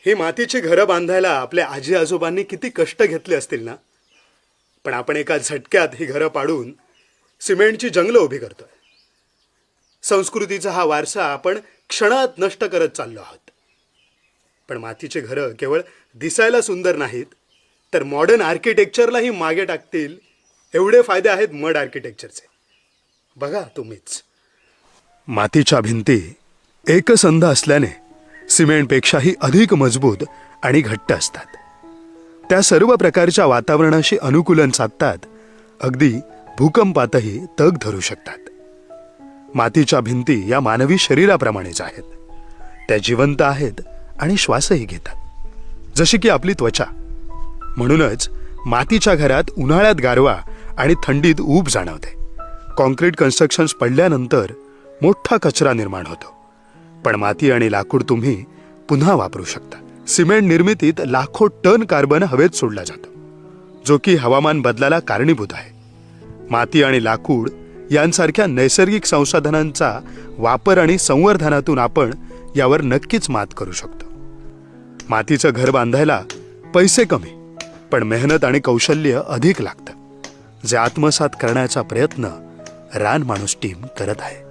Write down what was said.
ही मातीची घरं बांधायला आपल्या आजी आजोबांनी किती कष्ट घेतले असतील ना. पण आपण एका झटक्यात ही घरं पाडून सिमेंटची जंगलं उभी करतोय. संस्कृतीचा हा वारसा आपण क्षणात नष्ट करत चाललो आहोत. पण मातीची घरं केवळ दिसायला सुंदर नाहीत, तर मॉडर्न आर्किटेक्चरलाही मागे टाकतील एवढे फायदे आहेत मड आर्किटेक्चरचे. बघा तुम्हीच. मातीच्या भिंती एकसंध असल्याने सिमेंटपेक्षाही अधिक मजबूत आणि घट्ट असतात. त्या सर्व प्रकारच्या वातावरणाशी अनुकूलन साधतात, अगदी भूकंपातही तग धरू शकतात. मातीच्या भिंती या मानवी शरीराप्रमाणेच आहेत. त्या जिवंत आहेत आणि श्वासही घेतात, जशी की आपली त्वचा. म्हणूनच मातीच्या घरात उन्हाळ्यात गारवा आणि थंडीत ऊब जाणवते. कॉन्क्रीट कन्स्ट्रक्शन्स पडल्यानंतर मोठा कचरा निर्माण होतो, पण माती आणि लाकूड तुम्ही पुन्हा वापरू शकता. सिमेंट निर्मितीत लाखो टन कार्बन हवेत सोडला जातो, जो की हवामान बदलाला कारणीभूत आहे. माती आणि लाकूड यांसारख्या नैसर्गिक संसाधनांचा वापर आणि संवर्धनातून आपण यावर नक्कीच मात करू शकतो. मातीचं घर बांधायला पैसे कमी, पण मेहनत आणि कौशल्य अधिक लागतं, जे आत्मसात करण्याचा प्रयत्न रानमाणूस टीम करत आहे.